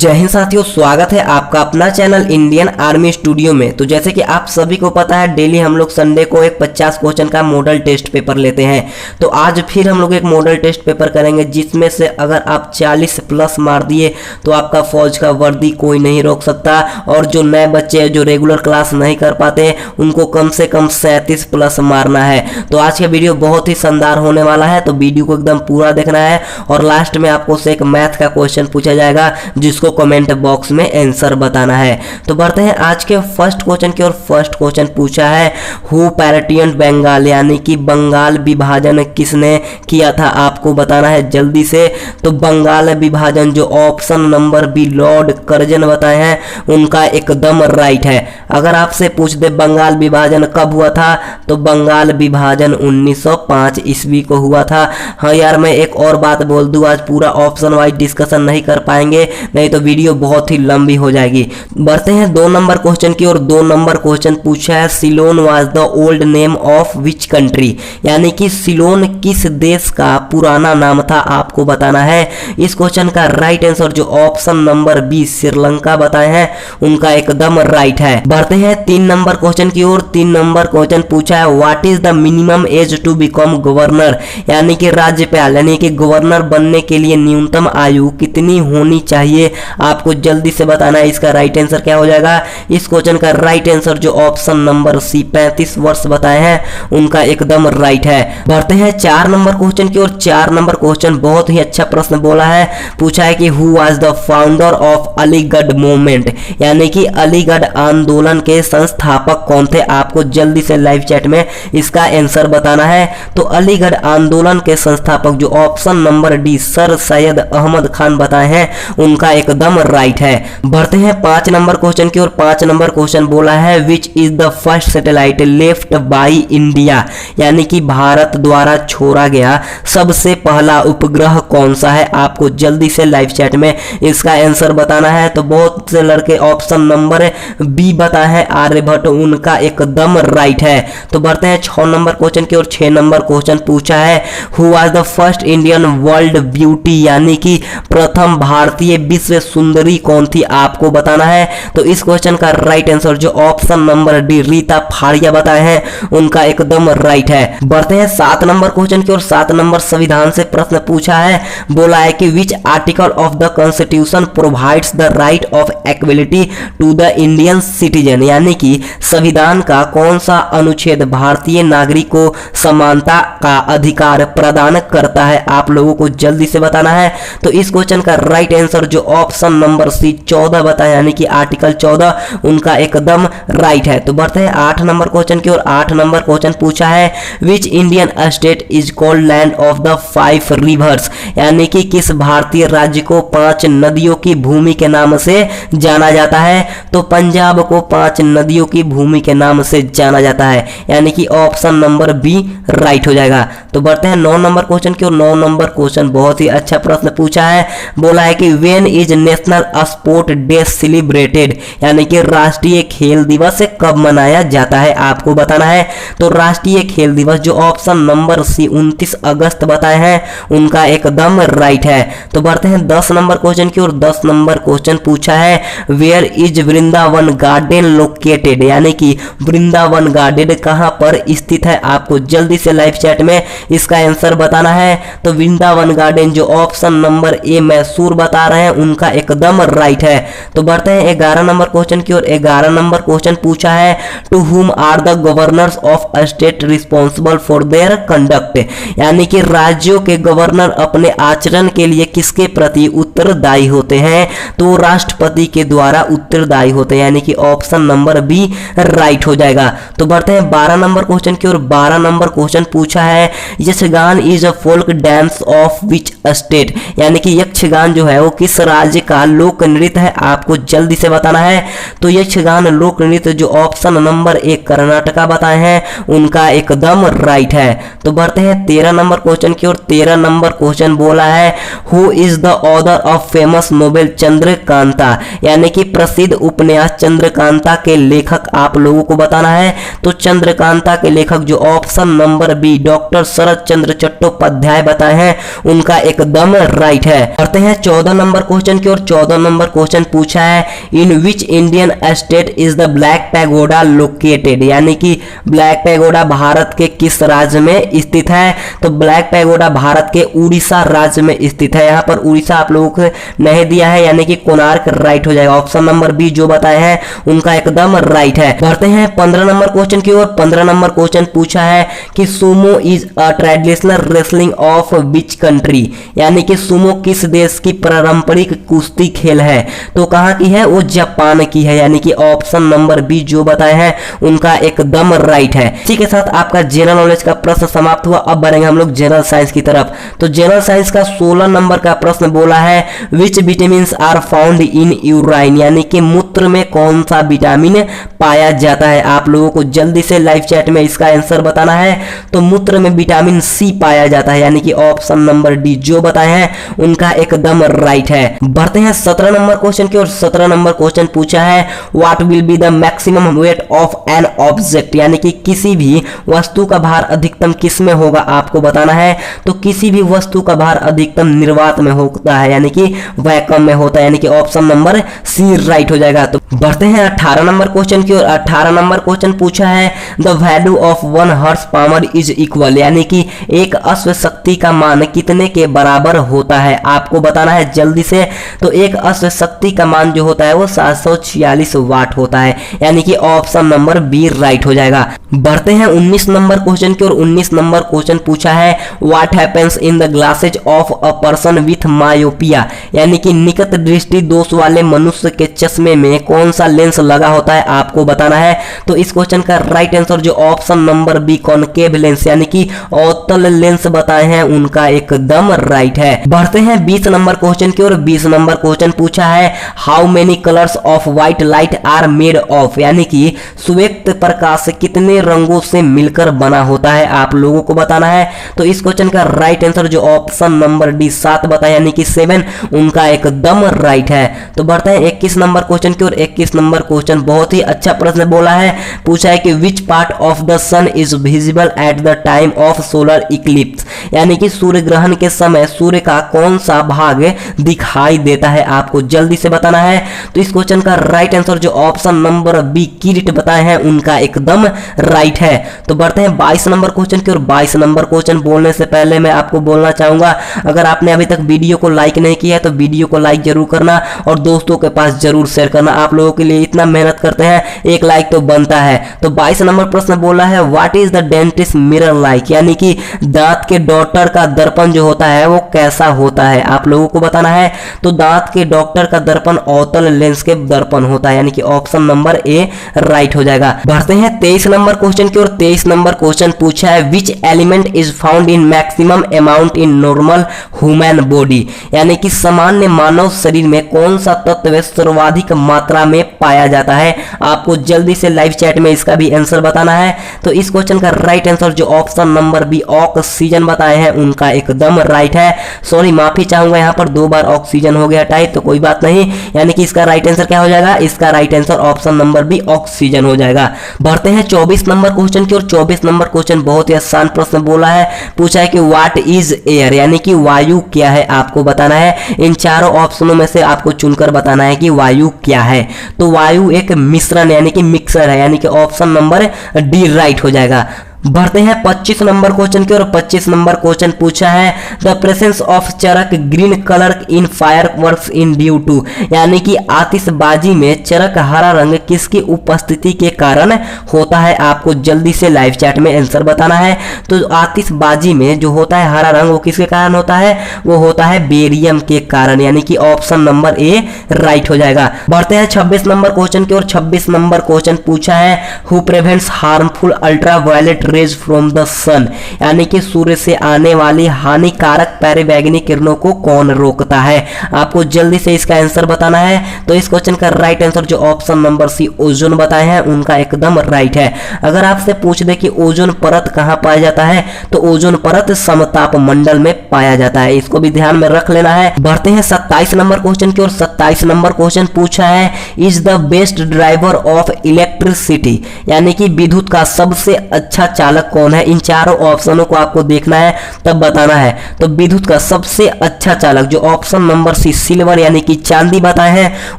जय हिंद साथियों, स्वागत है आपका अपना चैनल इंडियन आर्मी स्टूडियो में। तो जैसे कि आप सभी को पता है, डेली हम लोग संडे को एक 50 क्वेश्चन का मॉडल टेस्ट पेपर लेते हैं। तो आज फिर हम लोग एक मॉडल टेस्ट पेपर करेंगे, जिसमें से अगर आप 40 प्लस मार दिए तो आपका फौज का वर्दी कोई नहीं रोक सकता। और जो नए बच्चे हैं जो रेगुलर क्लास नहीं कर पाते, उनको कम से कम 37 प्लस मारना है। तो आज का वीडियो बहुत ही शानदार होने वाला है, तो वीडियो को एकदम पूरा देखना है। और लास्ट में आपको से एक मैथ का क्वेश्चन पूछा जाएगा, जिसको कमेंट बॉक्स में आंसर बताना है। तो बढ़ते हैं आज के फर्स्ट क्वेश्चन की ओर। फर्स्ट क्वेश्चन पूछा है, हु पार्टीशन बंगाल, यानी कि बंगाल विभाजन किसने किया था, आपको बताना है जल्दी से। तो बंगाल विभाजन जो option number B Lord Curzon बताए हैं, उनका एकदम राइट है। अगर आपसे पूछ दे बंगाल विभाजन कब हुआ था, तो बंगाल विभाजन 1905 ईस्वी को हुआ था। हाँ यार, मैं एक और बात बोल दूं, आज पूरा ऑप्शन वाइज डिस्कशन नहीं कर पाएंगे, नहीं तो वीडियो बहुत ही लंबी हो जाएगी। बढ़ते हैं 2 नंबर क्वेश्चन की ओर। 2 नंबर क्वेश्चन पूछा है, Ceylon was the old name of which country, यानी कि सिलोन किस देश का पुराना नाम था, आपको बताना है। इस क्वेश्चन का राइट आंसर जो ऑप्शन नंबर बी श्रीलंका बताए हैं, उनका एकदम राइट है। बढ़ते हैं 3 नंबर क्वेश्चन की ओर। 3 नंबर क्वेश्चन पूछा है, what is the minimum age to become governor, यानी कि राज्यपाल, यानी कि गवर्नर बनने के लिए न्यूनतम आयु कितनी होनी चाहिए, आपको जल्दी से बताना है। इसका राइट आंसर क्या हो जाएगा। इस क्वेश्चन का राइट आंसर जो ऑप्शन नंबर सी 35 वर्ष बताए हैं, उनका एकदम राइट है। बढ़ते हैं 4 नंबर क्वेश्चन की ओर। 4 नंबर क्वेश्चन बहुत ही अच्छा प्रश्न बोला है। पूछा है कि who was the founder of Aligarh movement, यानी कि अलीगढ़ आंदोलन के संस्थापक कौन थे, आपको जल्दी से लाइव चैट में इसका आंसर बताना है। तो अलीगढ़ आंदोलन के संस्थापक जो option number D sir Syed Ahmad Khan बताए हैं, उनका एकदम राइट है। बढ़ते हैं 5 नंबर क्वेश्चन की ओर। 5 नंबर क्वेश्चन बोला है, which is the first satellite left by India, यानी कि भारत द्वारा छोड़ा गया सबसे पहला उपग्रह कौन सा है, आपको जल्दी से लाइव चैट में इसका आंसर बताना है। तो बहुत से लड़के ऑप्शन नंबर बी बताए हैं आर्यभट्ट, उनका एकदम राइट है। तो बढ़ते हैं 6 नंबर क्वेश्चन की ओर। 6 नंबर क्वेश्चन पूछा है, who was the first Indian world beauty, यानी कि प्रथम भारतीय विश्व सुंदरी कौन थी, आपको बताना है। तो इस क्वेश्चन का राइट आंसर जो ऑप्शन नंबर डी रीता फाड़िया बताए हैं, उनका एकदम राइट है। बढ़ते हैं 7 नंबर क्वेश्चन की ओर। 7 नंबर संविधान से प्रश्न पूछा है। बोला है कि which article of the constitution provides the right of equality to the Indian citizen, यानी कि संविधान का कौन सा अनुच्छेद भारतीय नागरिक को समानता का अधिकार प्रदान करता है, आप लोगों को जल्दी से बताना है। तो इस क्वेश्चन का राइट आंसर जो ऑप्शन नंबर सी 14 बताया, यानी कि आर्टिकल 14, उनका एकदम राइट है। तो बढ़ते हैं 8 नंबर क्वेश्चन की ओर। 8 नंबर क्वेश्चन पूछा है, विच Indian state is called land of the 5 reverse, यानी कि किस भारतीय राज्य को 5 नदियों की भूमि के नाम से जाना जाता है। तो पंजाब को 5 नदियों की भूमि के नाम से जाना जाता है, यानी कि ऑप्शन नंबर बी राइट हो जाएगा। तो बढ़ते हैं 9 नंबर क्वेश्चन की ओर। 9 नंबर क्वेश्चन बहुत ही अच्छा प्रश्न पूछा है। बोला है कि when is national sport day celebrated, यानी कि राष्ट्रीय खेल दिवस कब मनाया जाता है, आपको बताना है। तो राष्ट्रीय खेल दिवस जो ऑप्शन नंबर सी 29 अगस्त बताए हैं, उनका एकदम राइट है। तो बढ़ते हैं 10 नंबर क्वेश्चन की ओर। 10 नंबर क्वेश्चन पूछा है, where is Vrindavan garden located, यानी कि वृंदावन गार्डन कहां पर स्थित है, आपको जल्दी से लाइव चैट में इसका आंसर बताना है। तो वृंदावन गार्डन जो ऑप्शन नंबर ए मैसूर बता रहे हैं, उनका एकदम राइट है। तो बढ़ते हैं 11 नंबर क्वेश्चन की ओर। 11 नंबर क्वेश्चन पूछा है, to whom are the governors of state responsible for their conduct, यानी कि राज्यों के गवर्नर अपने आचरण के लिए किसके प्रति उत्तरदायी होते हैं, तो राष्ट्रपति के द्वारा उत्तरदायी होते हैं, यानी कि ऑप्शन नंबर बी राइट हो जाएगा। तो बढ़ते हैं 12 नंबर क्वेश्चन की ओर। 12 नंबर क्वेश्चन पूछा है, Yakshagana is a folk dance of which state, यानी कि यक्षगान जो है वो किस राज्य का लोक नृत्य है, आपको जल्दी से बताना है। तो यक्षगान लोक नृत्य जो ऑप्शन नंबर 1 कर्नाटका बताए हैं, उनका एकदम राइट है। तो बढ़ते हैं 13 नंबर क्वेश्चन की ओर। 13 नंबर क्वेश्चन बोला है, who is the author of famous novel Chandrakanta, यानी कि प्रसिद्ध उपन्यास चंद्रकांता के लेखक, आप लोगों को बताना है। तो चंद्रकांता के लेखक जो ऑप्शन नंबर बी डॉक्टर शरद चंद्र चट्टोपाध्याय बताए हैं, उनका एकदम राइट है। बढ़ते हैं 14 नंबर क्वेश्चन की की ओर 14 नंबर क्वेश्चन पूछा है, in which Indian state is the black pagoda located, यानी कि ब्लैक पैगोडा भारत के किस राज्य में स्थित है? तो ब्लैक पैगोडा भारत के उड़ीसा राज्य में स्थित है। यहाँ पर उड़ीसा आप लोगों को नहीं दिया है, यानी कि कोणार्क राइट हो जाएगा। ऑप्शन नंबर बी जो बताए हैं उनका एकदम राइट है। बढ़ते हैं 15 नंबर क्वेश्चन की ओर। 15 नंबर क्वेश्चन पूछा है कि Sumo is a traditional wrestling of which country, यानी कि सुमो किस देश की पारंपरिक कुश्ती खेल है? तो कहां की है? वो जापान की है, यानी कि ऑप्शन नंबर बी जो बताए हैं उनका एकदम राइट है। इसी के साथ आपका जनरल नॉलेज का प्रश्न समाप्त हुआ। अब बढ़ेंगे हम लोग जनरल साइंस की तरफ। तो जनरल साइंस का 16 नंबर का प्रश्न बोला है, which vitamin are found in urine, यानी कि मूत्र में कौन सा विटामिन पाया जाता है? आप लोगों को जल्दी से लाइव चैट में इसका आंसर बताना है। तो मूत्र में विटामिन सी पाया जाता है, यानी कि ऑप्शन नंबर डी जो बताए हैं उनका एकदम राइट है। बढ़ते हैं 17 नंबर क्वेश्चन की ओर। 17 नंबर क्वेश्चन पूछा है, what will be the maximum weight of an object, यानी कि किसी भी वस्तु का भार अधिकतम किस में होगा आपको बताना है। तो किसी भी वस्तु का भार अधिकतम निर्वात में होता है, यानी कि वैक्यूम में होता है, यानी कि ऑप्शन नंबर सी राइट हो जाएगा। तो बढ़ते हैं 18 नंबर क्वेश्चन की ओर। 18 नंबर क्वेश्चन पूछा है, the value of 1 horse power is equal, यानी कि एक अश्व शक्ति का मान कितने के बराबर होता है आपको बताना है जल्दी से। तो एक अश्व शक्ति का मान जो होता है वो 746 वाट होता है, यानी कि ऑप्शन नंबर बी राइट हो जाएगा। बढ़ते हैं 19 नंबर क्वेश्चन की ओर। 19 नंबर क्वेश्चन पूछा है, what happens in the glasses of a person with myopia, यानी कि निकट दृष्टि दोष वाले मनुष्य के चश्मे में कौन सा लेंस लगा होता है आपको बताना है। तो इस क्वेश्चन का राइट आंसर जो option number B concave lens, यानी कि अवतल लेंस बताए हैं उनका एकदम राइट है। बढ़ते हैं 20 नंबर क्वेश्चन की ओर। 20 नंबर क्वेश्चन पूछा है, how many colours of white light are made of, यानी कि श्वेत प्रकाश कितने रंगों से मिलकर बना होता है आप लोगों को बताना है। तो इस क्वेश्चन का राइट आंसर जो ऑप्शन नंबर डी 7 बताया, यानी कि 7 उनका एकदम राइट है। तो बढ़ते हैं 21 नंबर क्वेश्चन की ओर। 21 नंबर क्वेश्चन बहुत ही अच्छा प्रश्न बोला है। पूछा है कि which part of the sun is visible at the time of solar eclipse, यानी कि सूर्य ग्रहण के समय सूर्य का कौन सा भाग दिखाई देता है आपको जल्दी से बताना है। तो इस क्वेश्चन का राइट आंसर जो ऑप्शन नंबर बी किरीट बताए हैं उनका एकदम राइट है। तो बढ़ते हैं 22 नंबर क्वेश्चन की ओर। 22 नंबर क्वेश्चन बोलने से पहले मैं आपको बोलना चाहूंगा, अगर आपने अभी तक वीडियो को लाइक नहीं किया है तो वीडियो को लाइक जरूर करना और दोस्तों के पास जरूर शेयर करना। आप लोगों के लिए इतना मेहनत करते हैं, एक लाइक तो बनता है। तो 22 नंबर प्रश्न बोला है, what is the dentist mirror like, यानी कि दांत के डॉक्टर का दर्पण जो होता है वो कैसा होता है आप लोगों को बताना है। तो दांत के डॉक्टर का दर्पण अवतल लेंस के दर्पण होता है, यानी कि ऑप्शन नंबर ए राइट हो जाएगा। बढ़ते हैं 23 नंबर क्वेश्चन की ओर। 23 नंबर क्वेश्चन पूछा है, which element is found in maximum amount in normal human body, यानी कि सामान्य मानव शरीर में कौन सा तत्व सर्वाधिक मात्रा में पाया जाता है आपको जल्दी से लाइव चैट में इसका भी आंसर बताना है। तो इस क्वेश्चन का राइट आंसर जो ऑप्शन नंबर बी ऑक्सीजन बताए हैं उनका एकदम राइट है। सॉरी माफी चाहूंगा, यहाँ पर 2 बार ऑक्सीजन हो गया टाइप, तो कोई बात नहीं, यानी कि इसका राइट आंसर क्या हो जाएगा? इसका right answer option number B oxygen हो जाएगा। बढ़ते हैं 24 नंबर क्वेश्चन की ओर। 24 नंबर क्वेश्चन बहुत ही आसान प्रश्न बोला है। पूछा है कि व्हाट इज एयर, यानी कि वायु क्या है आपको बताना है। इन चारों ऑप्शनों में से आपको चुनकर बताना है कि वायु क्या है। तो वायु एक मिश्रण यानी कि मिक्सर है, यानी कि ऑप्शन नंबर डी राइट हो जाएगा। बढ़ते हैं 25 नंबर क्वेश्चन की ओर। 25 नंबर क्वेश्चन पूछा है, द प्रेजेंस ऑफ चरक green colour in fireworks in due to, यानी कि आतिशबाजी में चरक हरा रंग किसकी उपस्थिति के कारण होता है आपको जल्दी से लाइव चैट में आंसर बताना है। तो आतिशबाजी में जो होता है हरा रंग वो किसके कारण होता है? वो होता है बेरियम के कारण, यानी कि ऑप्शन नंबर ए राइट हो जाएगा। बढ़ते हैं 26 नंबर क्वेश्चन की ओर। 26 नंबर क्वेश्चन पूछा है, who prevents harmful ultraviolet rays from the sun, यानी कि सूर्य से आने वाली हानिकारक पराबैंगनी किरणों को कौन रोकता है आपको जल्दी से इसका आंसर बताना है। तो इस क्वेश्चन का राइट आंसर जो ऑप्शन नंबर सी ओजोन बताए हैं उनका एकदम राइट है। अगर आपसे पूछ दे कि ओजोन परत कहां पाया जाता है तो ओजोन परत समताप मंडल में पाया जाता है, इसको भी ध्यान में रख लेना है। बढ़ते हैं 27 नंबर क्वेश्चन की ओर। 27 नंबर क्वेश्चन पूछा है, is the best driver of electricity, यानी कि विद्युत का सबसे अच्छा चालक कौन है, इन चारों ऑप्शनों को आपको देखना है तब बताना है। तो विद्युत का सबसे अच्छा चालक जो ऑप्शन नंबर सी सिल्वर यानी कि चांदी बताए हैं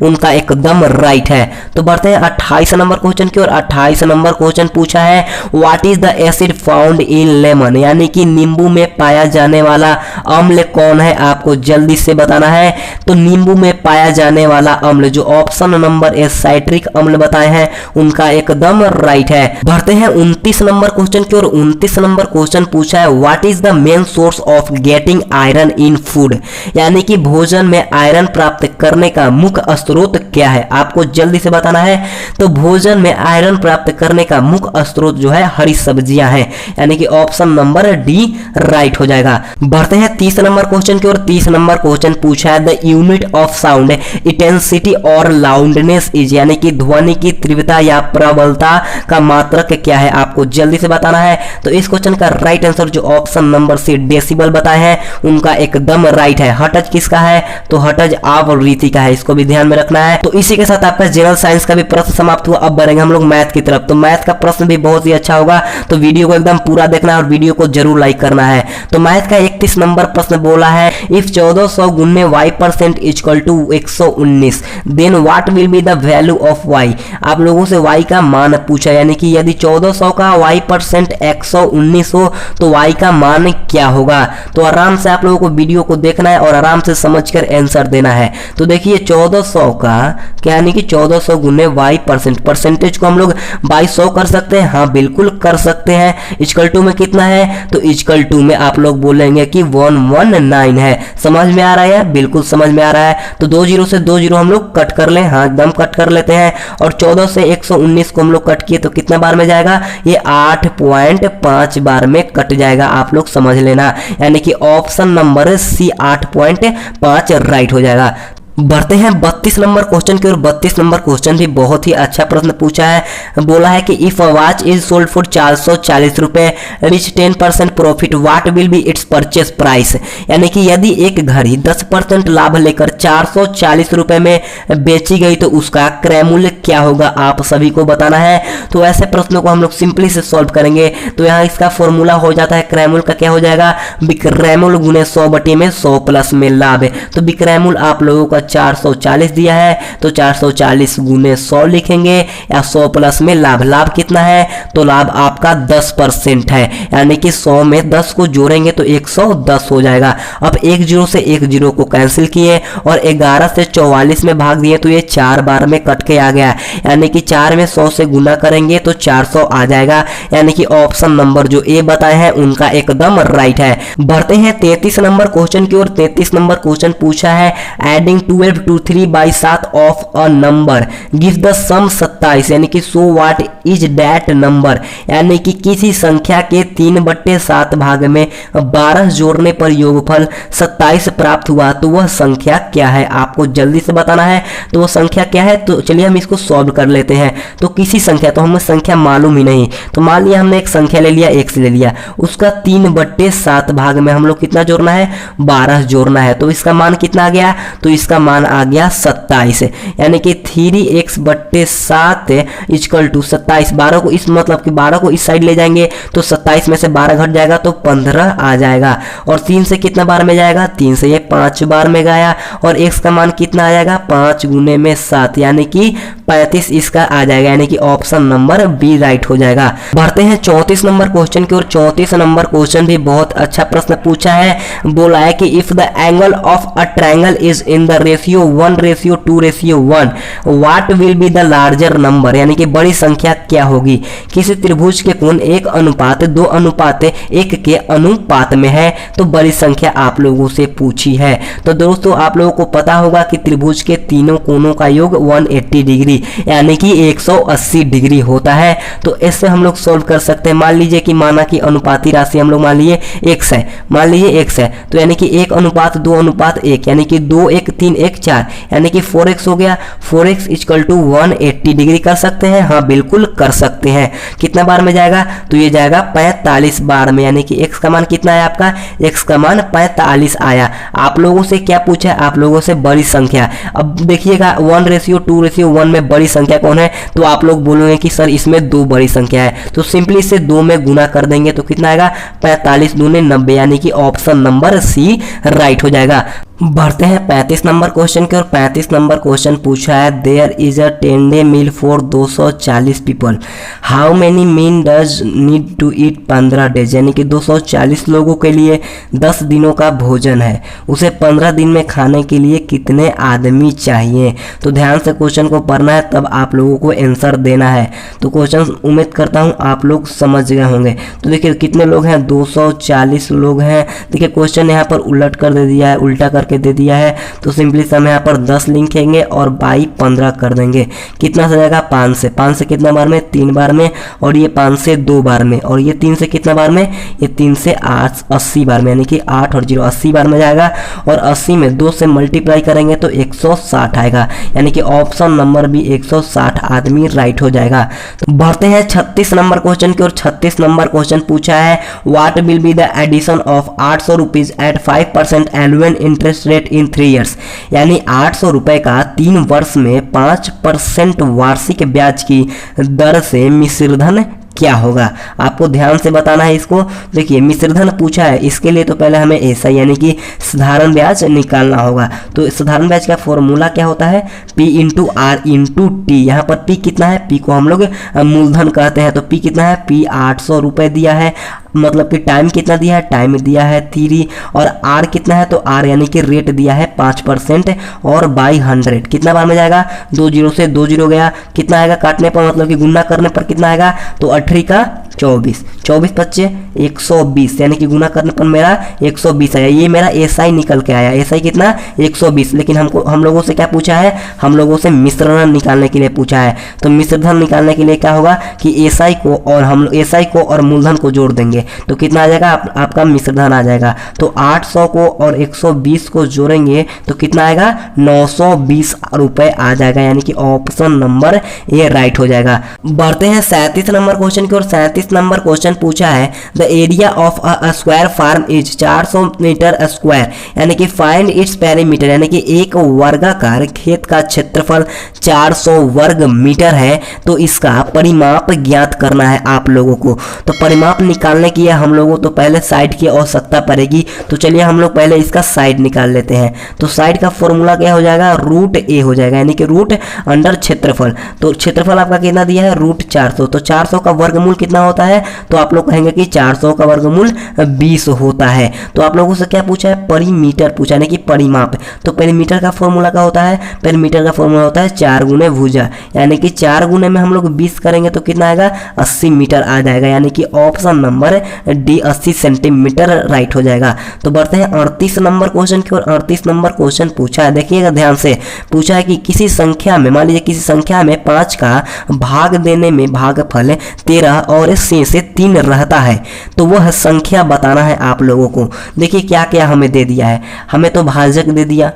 उनका एकदम राइट है। तो बढ़ते हैं 28 नंबर क्वेश्चन की ओर। 28 नंबर क्वेश्चन पूछा है what is the acid found in lemon, यानी कि नींबू में पाया जाने वाला अम्ल कौन है, आपको जल्दी से बताना है। तो नींबू में पाया जाने वाला अम्ल जो ऑप्शन नंबर ए साइट्रिक अम्ल बताए हैं उनका एकदम राइट है। बढ़ते हैं 29 नंबर क्वेश्चन की ओर। 29 नंबर क्वेश्चन पूछा है what is the main source of getting iron in food, यानी कि भोजन में आयरन प्राप्त करने का मुख्य स्रोत क्या है, आपको जल्दी से बताना है। तो भोजन में आयरन प्राप्त करने का मुख्य स्रोत जो है हरी सब्जियां हैं, यानी कि ऑप्शन नंबर डी राइट हो जाएगा। बढ़ते हैं 30 नंबर क्वेश्चन की ओर। 30 नंबर क्वेश्चन पूछा है the unit of sound intensity और लाउडनेस इज, यानी कि ध्वनि की तीव्रता या प्रबलता का मात्रक क्या है, आपको जल्दी से बताना है। तो इस क्वेश्चन का राइट आंसर जो ऑप्शन नंबर सी डेसिबल बताए हैं उनका एकदम राइट है। हटज किसका है, तो हटज आवृत्ति का है, इसको भी ध्यान में रखना है। तो इसी के साथ आपका जनरल साइंस का भी प्रश्न समाप्त हुआ। अब बढ़ेंगे हम लोग मैथ की तरफ। तो मैथ का प्रश्न भी बहुत ही अच्छा होगा, तो वीडियो को एकदम पूरा देखना है और वीडियो को जरूर लाइक करना है। तो मैथ का 31 नंबर प्रश्न बोला है इफ 1400 गुने y% equal to 119 then what will be the value of y। आप लोगों से y का मान पूछा, यानी कि यदि 1400 का y% 119 हो तो y का मान क्या होगा। तो आराम से आप लोगों को वीडियो को देखना है और आराम से समझकर आंसर देना है। तो देखिए 1400 का क्या, यानी कि 1400 गुने y%, परसेंटेज को हम लोग 2200 कर सकते हैं, हाँ बिल्कुल कर सकते हैं। इक्वल टू में कितना है, तो इक्वल टू में आप लोग बोलेंगे कि 119 है। समझ में आ रहा है, बिल्कुल समझ में आ रहा है। तो 2 जीरो से 2 जीरो हम लोग कट कर लें, हाँ एकदम कट कर लेते हैं। और 14 से 119 को हम लोग कट किए तो कितना बार में जाएगा, ये 8.5 बार में कट जाएगा, आप लोग समझ लेना। यानी कि ऑप्शन नंबर सी 8.5 राइट हो जाएगा। बढ़ते हैं 32 नंबर क्वेश्चन की ओर। 32 नंबर क्वेश्चन भी बहुत ही अच्छा प्रश्न पूछा है। बोला है कि if a watch is sold for 440 रुपए rich 10% profit what will B it's purchase price, यानी कि यदि एक घड़ी 10% लाभ लेकर 440 रुपए में बेची गई तो उसका क्रय मूल्य क्या होगा, आप सभी को बताना है। तो ऐसे प्रश्नों को हम लोग सिंपली से सॉल्व करेंगे। तो यहाँ इसका फॉर्मूला हो जाता है क्रय मूल्य का क्या हो जाएगा, विक्रय मूल्य गुने 100 बटे में 100 प्लस में लाभ। तो विक्रय मूल्य आप लोगों का 440 दिया है, तो 440 गुने 100 लिखेंगे या 100 प्लस में लाभ। लाभ कितना है, तो लाभ आपका 10% है, यानी कि 100 में 10 को जोड़ेंगे तो 110 हो जाएगा। अब 1 जीरो से 1 जीरो को कैंसिल किए और 11 से 44 में भाग दिए तो ये 4 बार में कट के आ गया, यानी कि 4 में 100 से गुना करेंगे तो 400 आ जाएगा। यानी कि ऑप्शन नंबर जो ए बताए हैं उनका एकदम राइट है। बढ़ते हैं 33 नंबर क्वेश्चन की ओर। 33 नंबर क्वेश्चन पूछा है adding 12 to 3 by 7 of a number gives the sum 27, यानी कि so what is that number, यानी कि किसी संख्या के 3/7 भाग में 12 जोड़ने पर योगफल 27 प्राप्त हुआ तो वह संख्या क्या है, आपको जल्दी से बताना है। तो वह संख्या क्या है, तो चलिए हम इसको सॉल्व कर लेते हैं। तो किसी संख्या, तो हमें संख्या मालूम ही नहीं, तो मान लिया हमने एक संख्या ले लिया, x ले लिया, उसका 3/7 भाग में हम लोग कितना जोड़ना है, 12 जोड़ना है। तो इसका मान कितना आ गया, तो इसका मान आ गया 27, यानी कि 3x/7 इक्वल टू 27। 12 को इस मतलब कि 12 को इस साइड ले जाएंगे तो 27 में से 12 घट जाएगा तो 15 आ जाएगा। और 3 से कितना बार में जाएगा, 3 से ये 5 बार में गया। और x का मान कितना आ जाएगा, 5 गुने में 7 यानी कि 35 इसका आ जाएगा, यानी कि ऑप्शन नंबर बी राइट हो जाएगा। बढ़ते हैं 34 नंबर क्वेश्चन की ओर। 34 नंबर क्वेश्चन भी बहुत अच्छा प्रश्न पूछा है। बोला है कि if the angle of a triangle is in the ratio 1:2:1 what will be the larger number, यानी कि बड़ी संख्या क्या होगी। किसी त्रिभुज के कोण 1:2:1 के अनुपात में है तो बड़ी संख्या आप लोगों से पूछी है। तो दोस्तों आप लोगों को पता होगा कि त्रिभुज के तीनों कोणों का योग 180 डिग्री यानी कि 180 डिग्री होता है। तो इससे हम लोग सोल्व कर सकते हैं। मान लीजिए कि माना कि अनुपाती राशि हम लोग मान लीजिए x है, मान लीजिए x है, तो यानी कि 1:2:1 यानी कि 2 1 3 एक 4 यानी कि 4x हो गया। 4x इक्वल टू 180 डिग्री कर सकते हैं, हाँ बिल्कुल कर सकते हैं। कितना बार में जाएगा, तो ये जाएगा 45 बार में, यानी कि x का मान कितना है आपका, x का मान 45 आया। आप लोगों से क्या पूछा है, आप लोगों से बड़ी संख्या। अब देखिएगा 1:2:1 में बड़ी संख्या कौन है, तो आप लोग बोलोगे कि सर इसमें 2 बड़ी संख्या है, तो सिंपली इसे 2 में गुना कर देंगे तो कितना आएगा, 45 दूने 90, यानी कि ऑप्शन नंबर सी राइट हो जाएगा। बढ़ते हैं 35 नंबर क्वेश्चन के, और 35 नंबर क्वेश्चन पूछा है there is a 10 day meal for 240 people, how many men does need to eat 15 days, यानी कि 240 लोगों के लिए 10 दिनों का भोजन है, उसे 15 दिन में खाने के लिए कितने आदमी चाहिए। तो ध्यान से क्वेश्चन को पढ़ना है, तब आप लोगों को आंसर देना है। तो क्वेश्चन उम्मीद करता हूँ आप लोग समझ गए होंगे। तो देखिए कितने लोग हैं, 240 लोग हैं। देखिए क्वेश्चन यहाँ पर उलट कर दे दिया है, उल्टा करके दे दिया है, तो सिंपली हम यहाँ पर 10 लिखेंगे और बाई 15 कर देंगे। कितना से जाएगा, 5 से। 5 से कितना बार में, 3 बार में, और ये 5 से 2 बार में, और ये 3 से कितना बार में, ये 3 से 8 80 बार में, यानी कि 8 और 0 80 बार में जाएगा। और 80 में 2 से मल्टीप्लाई करेंगे तो 160 आएगा, यानी कि ऑप्शन नंबर भी 160 आदमी राइट हो जाएगा। तो बढ़ते हैं 36 नंबर क्वेश्चन की, और 36 नंबर क्वेश्चन पूछा है what will be the addition of 800 rupees at 5% annual interest rate in 3 years, यानी 800 रुपए का 3 वर्ष में 5% वार्षिक ब्याज की दर से मिश्रधन क्या होगा। आपको ध्यान से बताना है इसको। देखिए मिश्रधन पूछा है, इसके लिए तो पहले हमें ऐसा यानी कि साधारण ब्याज निकालना होगा। तो साधारण ब्याज का फॉर्मूला क्या होता है, P into R into T. यहाँ पर P कितना है, P को हम लोग मूलधन कहते हैं, तो P कितना है, P 800 रुपये दिया है, मतलब कि टाइम कितना दिया है, टाइम दिया है 3, और R कितना है, तो R यानी कि रेट दिया है 5% और बाई 100 कितना बार में जाएगा, 2 0 से 2 0 गया, कितना आएगा काटने पर, मतलब कि गुना करने पर कितना आएगा, तो 18 का 24, 24 25 120, यानी कि गुना करने पर मेरा 120 आया। ये मेरा एसआई निकल के आया, एसआई कितना 120। लेकिन हम लोगों से क्या पूछा है, हम लोगों से मिश्रण निकालने के लिए पूछा है। तो मिश्रधन निकालने के लिए क्या होगा कि एसआई को और हम एसआई को और मूलधन को जोड़ देंगे तो कितना आ जाएगा, आपका मिश्रधन आ जाएगा। तो 800 को और 120 को जोड़ेंगे तो कितना आएगा, 920 रुपए आ जाएगा, यानी कि ऑप्शन नंबर ए राइट हो जाएगा। बढ़ते हैं 37 नंबर क्वेश्चन की, और 37 नंबर क्वेश्चन पूछा है the area of a square farm is 400 metre square, यानी कि फाइंड इट्स पेरीमीटर, यानी कि एक वर्गाकार खेत का क्षेत्रफल 400 वर्ग मीटर है, तो इसका परिमाप ज्ञात करना है आप लोगों को। तो परिमाप निकालने की हम लोगों तो पहले साइड की आवश्यकता पड़ेगी। तो चलिए हम लोग पहले इसका साइड निकाल लेते हैं। तो साइड का फॉर्मूला क्या हो जाएगा, रूट ए हो जाएगा, यानी कि रूट अंडर क्षेत्रफल। तो क्षेत्रफल आपका कितना दिया है, रूट 400। तो 400 का वर्गमूल कितना होता है, तो आप लोग कहेंगे कि 400 का वर्गमूल 20 होता है। तो आप लोगों से क्या पूछा है, परिमीटर पूछा, यानी कि परिमाप। तो परिमीटर का फॉर्मूला क्या होता है, परिमीटर का फॉर्मूला होता है 4 गुने भुजा, यानी कि 4 गुने में हम लोग 20 करेंगे तो कितना आएगा, 80 मीटर आ जाएगा, यानी कि option number D 80 centimetre right हो जाएगा। तो बढ़ते हैं 38 नंबर क्वेश्चन की, और 38 नंबर क्वेश्चन पूछा है, देखिएगा ध्यान से, पूछा है कि किसी संख्या में, मान लीजिए किसी संख्या में 5 का भाग देने में भागफल 13 और शेष 3 रहता है, तो वह संख्या बताना है आप लोगों को। देखिए क्या क्या हमें दे दिया है, हमें तो भाजक दे दिया,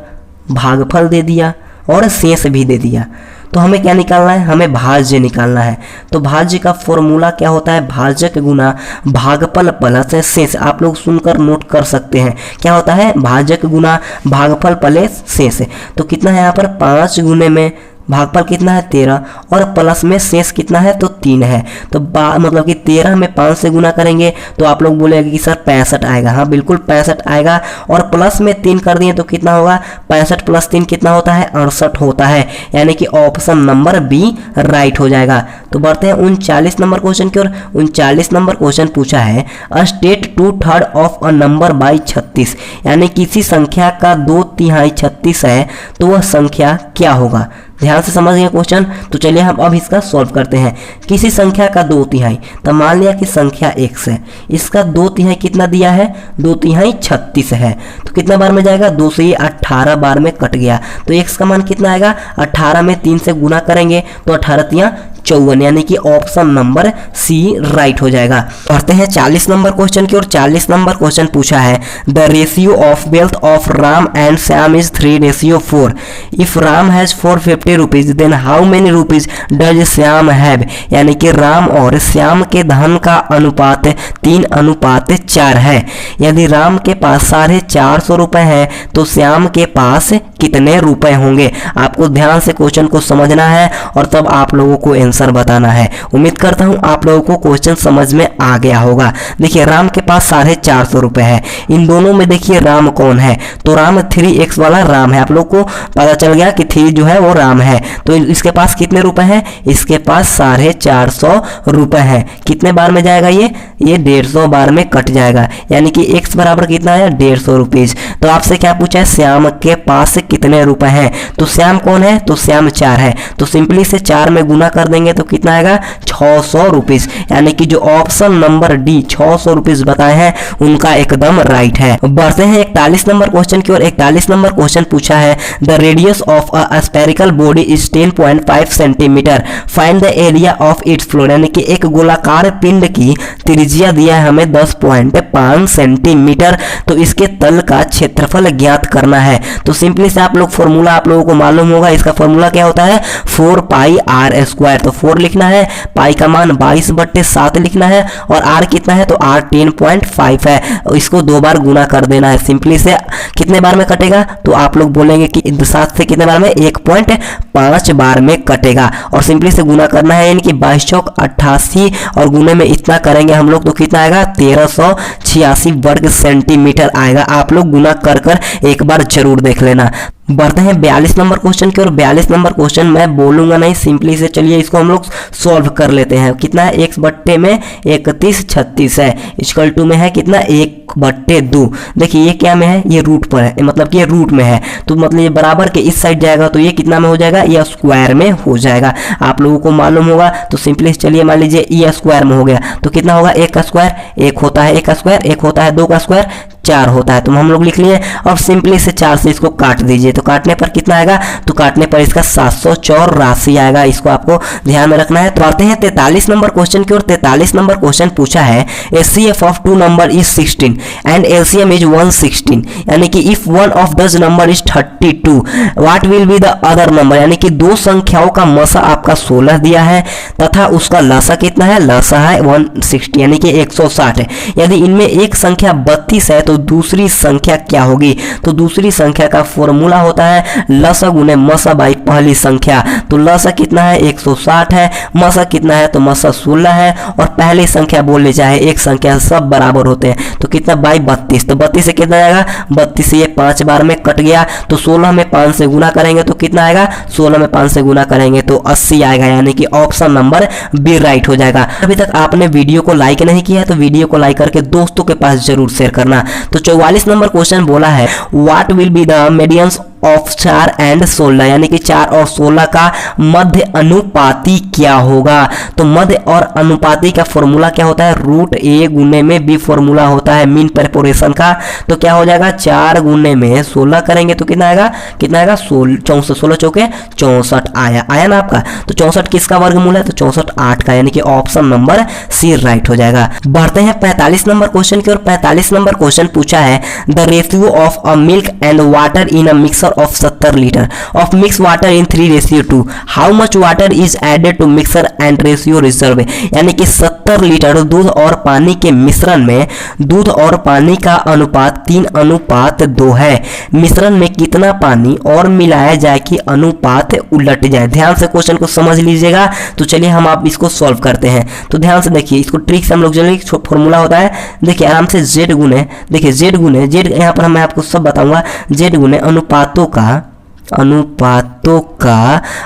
भागफल दे दिया और शेष भी दे दिया। तो हमें क्या निकालना है, हमें भाज्य निकालना है। तो भाज्य का फॉर्मूला क्या होता है, भाजक गुना भागफल प्लस शेष। आप लोग सुनकर नोट कर सकते हैं क्या होता है, भाजक गुना भागफल प्लस शेष। तो कितना है यहाँ पर, 5 गुने में भागफल कितना है 13 और प्लस में शेष कितना है, तो 3 है। तो मतलब कि 13 में 5 से गुना करेंगे तो आप लोग बोलेंगे कि सर 65 आएगा, हाँ बिल्कुल 65 आएगा। और प्लस में 3 कर दिए तो कितना होगा, 65 प्लस 3 कितना होता है, 68 होता है, यानी कि ऑप्शन नंबर बी राइट हो जाएगा। तो बढ़ते हैं 39 नंबर क्वेश्चन की ओर। 39 नंबर क्वेश्चन पूछा है state 2/3 of a number by 36, यानी किसी संख्या का 2/3 36 है, तो वह संख्या क्या होगा। ध्यान से समझिए क्वेश्चन। तो चलिए हम अब इसका सॉल्व करते हैं। किसी संख्या का 2/3, तो मान लिया कि संख्या x है, इसका 2/3 कितना दिया है, 2/3 36 है, तो कितना बार में जाएगा, 2 से 18 बार में कट गया। तो x का मान कितना आएगा, 18 में 3 से गुना करेंगे तो 18 3 54, यानी कि ऑप्शन नंबर सी राइट हो जाएगा। पढ़ते हैं 40 नंबर क्वेश्चन की ओर। 40 नंबर क्वेश्चन पूछा है the ratio of wealth of Ram and Shyam is 3:4। If Ram has 450 rupees then how many rupees does Shyam have, यानी कि राम और श्याम के धन का अनुपात 3:4 है। यदि राम के पास 450 रुपए है तो श्याम के पास कितने रुपए होंगे। आपको ध्यान से क्वेश्चन को समझना है और तब आप लोगों को आंसर बताना है। उम्मीद करता हूं आप लोगों को क्वेश्चन समझ में आ गया होगा। देखिए राम के पास 450 रुपए है, इन दोनों में देखिए राम कौन है, तो राम 3x वाला राम है। आप लोग को पता चल गया कि 3 जो है वो राम है। तो इसके पास कितने रुपए हैं, इसके पास 450 रुपए है। कितने बार में जाएगा ये 150 बार में कट जाएगा, यानी कि x बराबर कितना है 150 रुपीज। तो आपसे क्या पूछा है, श्याम के पास कितने रुपए हैं। तो श्याम कौन है, तो श्याम 4 है, तो सिंपली से 4 में गुना कर देंगे तो कितना आएगा 600 रुपीज, यानी कि जो ऑप्शन नंबर डी 600 रुपीज बताए हैं उनका एकदम राइट है। बढ़ते हैं 41 नंबर क्वेश्चन की ओर। 41 नंबर क्वेश्चन पूछा है the radius of a spherical body is 10.5 centimetre, find the area of its floor, यानी कि एक गोलाकार पिंड की त्रिज्या दिया है हमें 10.5 सेंटीमीटर, तो इसके तल का क्षेत्रफल ज्ञात करना है। तो सिंपली से आप लोग फॉर्मूला आप लोगों को मालूम होगा, इसका फॉर्मूला क्या होता है 4πr²। तो 4 लिखना है, पाई का मान 22/7 लिखना है और r कितना है तो r 10.5 है, इसको 2 बार गुना कर देना है। सिंपली से कितने बार में कटेगा, तो आप लोग बोलेंगे कि 7 से कितने बार में 1.5 बार में कटेगा और सिंपली से गुना करना है, यानी कि 22 चौक 88 और गुने में इतना करेंगे हम लोग तो कितना आएगा 1386 वर्ग सेंटीमीटर आएगा। आप लोग गुना कर एक बार जरूर देख लेना। बढ़ते हैं 42 नंबर क्वेश्चन की ओर। 42 नंबर क्वेश्चन मैं बोलूंगा नहीं, सिंपली से चलिए इसको हम लोग सॉल्व कर लेते हैं। कितना है, x बट्टे में 3136 है, इक्वल टू में है कितना 1/2। देखिए ये क्या में है, ये रूट पर है, मतलब कि ये रूट में है, तो मतलब ये बराबर के इस साइड जाएगा तो ये कितना में हो जाएगा, ये स्क्वायर में हो जाएगा। आप लोगों को मालूम होगा, तो सिंपली चलिए मान लीजिए ये स्क्वायर में हो गया तो कितना होगा 1 का स्क्वायर 1 होता है, 1 का स्क्वायर 1 होता है, 2 का स्क्वायर 4 होता है। तो हम लोग लिख लिए और सिंपली से 4 से इसको काट दीजिए, तो काटने पर कितना आएगा, तो काटने पर इसका 784 आएगा। इसको आपको ध्यान में रखना है। तो आते हैं 43 नंबर क्वेश्चन की ओर। 43 नंबर क्वेश्चन पूछा है HCF of 2 number is 16 and LCM is 116, यानी कि इफ वन ऑफ दस number is 32 what will be the other number, यानी कि दो संख्याओं का मसा आपका 16 दिया है तथा उसका लसा कितना है, लसा है 160 यानी कि 160 है। यदि इनमें एक संख्या 32 है तो दूसरी संख्या क्या होगी, तो दूसरी संख्या का फॉर्मूला होता है लसा गुने मसा बाई पहली संख्या। तो लसा कितना है 160 है, मसा कितना है तो मसा 16 है और पहली संख्या बोलने चाहे एक संख्या सब बराबर होते हैं, तो कितना बाई 32। तो 32 से कितना आएगा, 32 से ये 5 बार में कट गया, तो 16 में 5 से गुना करेंगे तो कितना आएगा, 16 में 5 से गुना करेंगे तो 80 आएगा, यानी कि ऑप्शन नंबर बी राइट हो जाएगा। अभी तक आपने वीडियो को लाइक नहीं किया तो वीडियो को लाइक करके दोस्तों के पास जरूर शेयर करना। तो 44 नंबर क्वेश्चन बोला है what will be the medians of 4 and 16, यानी कि 4 और 16 का मध्य अनुपाती क्या होगा। तो मध्य और अनुपाती का फॉर्मूला क्या होता है, रूट ए गुने में बी फॉर्मूला होता है मीन प्रेपोरेशन का। तो क्या हो जाएगा 4 गुने में 16 करेंगे तो कितना आएगा, 64, 16 चौके 64 आया ना आपका। तो 64 किसका वर्गमूल है, तो 64 8 का, यानी कि ऑप्शन नंबर सी राइट हो जाएगा। बढ़ते हैं 45 नंबर क्वेश्चन की ओर। 45 नंबर क्वेश्चन पूछा है the ratio of a milk and water in a mixer of 70 liter of mixed water in 3:2 how much water is added to mixer and ratio reserve, यानी कि 70 litre दूध और पानी के मिश्रण में दूध और पानी का अनुपात 3:2 है। मिश्रण में कितना पानी और मिलाया जाए कि अनुपात उलट जाए। ध्यान से क्वेश्चन को समझ लीजिएगा। तो चलिए हम आप इसको सॉल्व करते हैं। तो ध्यान से देखिए, इसको ट्रिक से हम लोग चलिए, फॉर्मूला होता है देखिए आराम से z गुने, देखिए z गुने z, यहाँ पर मैं आपको सब बताऊंगा, z गुने अनुपातों का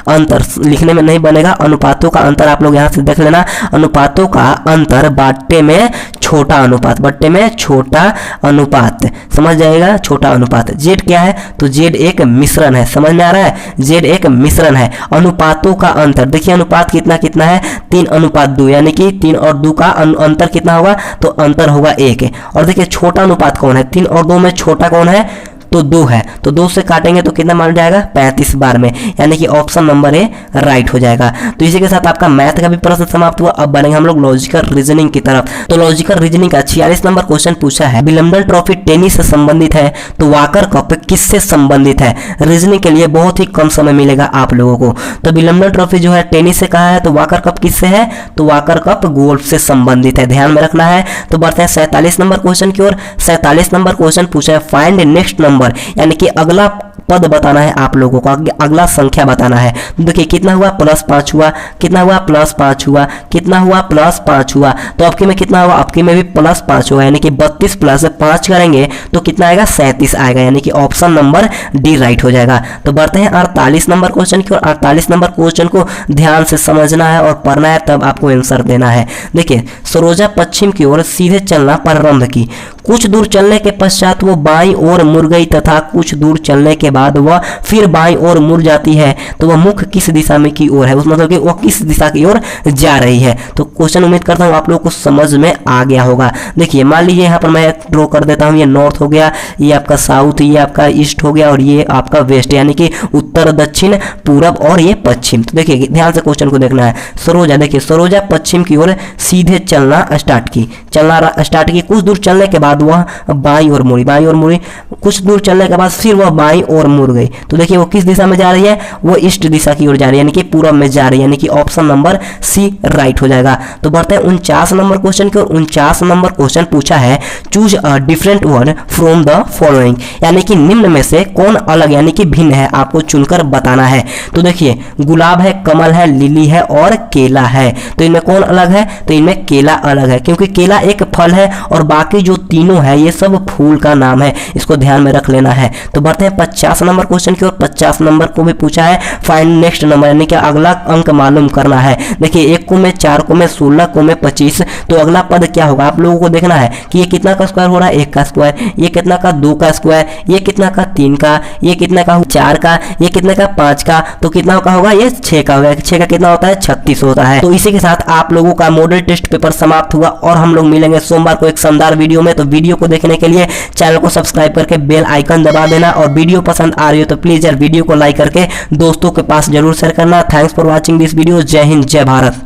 अंतर लिखने में नहीं बनेगा, अनुपातों का अंतर आप लोग यहाँ से देख लेना। अनुपातों का अंतर बाटे में छोटा अनुपात, बट्टे में छोटा अनुपात, समझ जाएगा छोटा अनुपात। जेड क्या है, तो जेड एक मिश्रण है, समझ में आ रहा है, जेड एक मिश्रण है। अनुपातों का अंतर देखिए, अनुपात कितना कितना है 3:2, यानी कि 3 और 2 का अंतर कितना होगा, तो अंतर होगा 1। और देखिए छोटा अनुपात कौन है, 3 और 2 में छोटा कौन है, तो 2 है, तो 2 से काटेंगे तो कितना मान जाएगा 35 बार में, यानी कि ऑप्शन नंबर ए राइट हो जाएगा। तो इसी के साथ आपका मैथ का भी प्रश्न समाप्त हुआ। अब बढ़ेंगे हम लोग लॉजिकल रीजनिंग की तरफ। तो लॉजिकल रीजनिंग का 46 नंबर क्वेश्चन पूछा है, विंबलडन ट्रॉफी टेनिस से संबंधित है तो वॉकर कप किससे संबंधित है। रीजनिंग के लिए बहुत ही कम समय मिलेगा आप लोगों को। तो विंबलडन ट्रॉफी जो है टेनिस से कहा है, तो वॉकर कप किससे है, तो वॉकर कप गोल्फ से संबंधित है, ध्यान में रखना है। तो बढ़ते हैं 47 नंबर क्वेश्चन की ओर। 47 नंबर क्वेश्चन पूछा है, फाइंड नेक्स्ट नंबर, यानी कि अगला पद बताना है आप लोगों को, अगला संख्या बताना है। देखिए कितना हुआ +5 हुआ, कितना हुआ +5 हुआ, कितना हुआ +5 हुआ। तो आपके में कितना हुआ, आपके में भी +5 होगा, यानी कि 32 + 5 करेंगे तो कितना आएगा 37 आएगा, यानी कि ऑप्शन नंबर डी राइट हो जाएगा। तो बढ़ते हैं 48 नंबर क्वेश्चन की ओर। 48 नंबर क्वेश्चन को ध्यान से समझना है और पढ़ना है, तब आपको आंसर देना है। देखिए सरोजा पश्चिम की ओर सीधे चलना प्रारंभ की, कुछ दूर चलने के पश्चात वो बाईं ओर मुड़ गई तथा कुछ दूर चलने के बाद वह फिर बाईं ओर मुड़ जाती है, तो वह मुख किस दिशा में की ओर है, उस मतलब कि वह किस दिशा की ओर जा रही है। तो क्वेश्चन उम्मीद करता हूँ आप लोगों को समझ में आ गया होगा। देखिए मान लीजिए यहाँ पर मैं ड्रॉ कर देता हूँ, ये नॉर्थ हो गया, ये आपका साउथ, ये आपका ईस्ट हो गया और ये आपका वेस्ट, यानी कि उत्तर दक्षिण पूरब और ये पश्चिम। तो देखिए ध्यान से क्वेश्चन को देखना है। सरोजा, देखिए सरोजा पश्चिम की ओर सीधे चलना स्टार्ट की, कुछ दूर चलने के बाद वह बाईं ओर मुड़ी, कुछ दूर चलने के बाद फिर वह बाईं ओर मुड़ गई। तो देखिए वो किस दिशा में जा रही है, वो ईस्ट दिशा की ओर जा रही है, यानी कि पूरब में जा रही है, यानी कि ऑप्शन नंबर सी राइट हो जाएगा। तो बढ़ते हैं 49 नंबर क्वेश्चन की ओर। 49 नंबर क्वेश्चन पूछा है, choose a different word from the following, यानी कि निम्न में से कौन अलग यानी कि भिन्न है, आपको चुनकर बताना है। तो देखिए गुलाब है, कमल है, लिली है और केला है। तो इनमें कौन अलग है, तो इनमें केला अलग है, क्योंकि केला एक फल है और बाकी जो तीनों है ये सब फूल का नाम है, इसको ध्यान में रख लेना है। तो बढ़ते हैं 50 नंबर क्वेश्चन की ओर। 50 नंबर को भी पूछा है, फाइंड नेक्स्ट नंबर, यानी कि अगला अंक मालूम करना है। देखिए 1 को में 4 को में 16 को में 25, तो अगला पद क्या होगा आप लोगों को देखना है कि ये कितना का स्क्वायर हो रहा है, 1 का स्क्वायर, ये कितना का 2 का स्क्वायर, ये कितना का 3 का, ये कितना का 4 का, ये कितने का 5 का, तो कितना का होगा, ये 6 का होगा। 6 का कितना होता है, 36 होता है। तो इसी के साथ आप लोगों का मॉडल टेस्ट पेपर समाप्त हुआ और हम लोग मिलेंगे सोमवार को एक शानदार वीडियो में। तो वीडियो को देखने के लिए चैनल को सब्सक्राइब करके बेल आइकन दबा देना, और वीडियो पसंद आ रही हो तो प्लीज यार वीडियो को लाइक करके दोस्तों के पास जरूर शेयर करना। Thanks for watching this video. जय हिंद, जय भारत।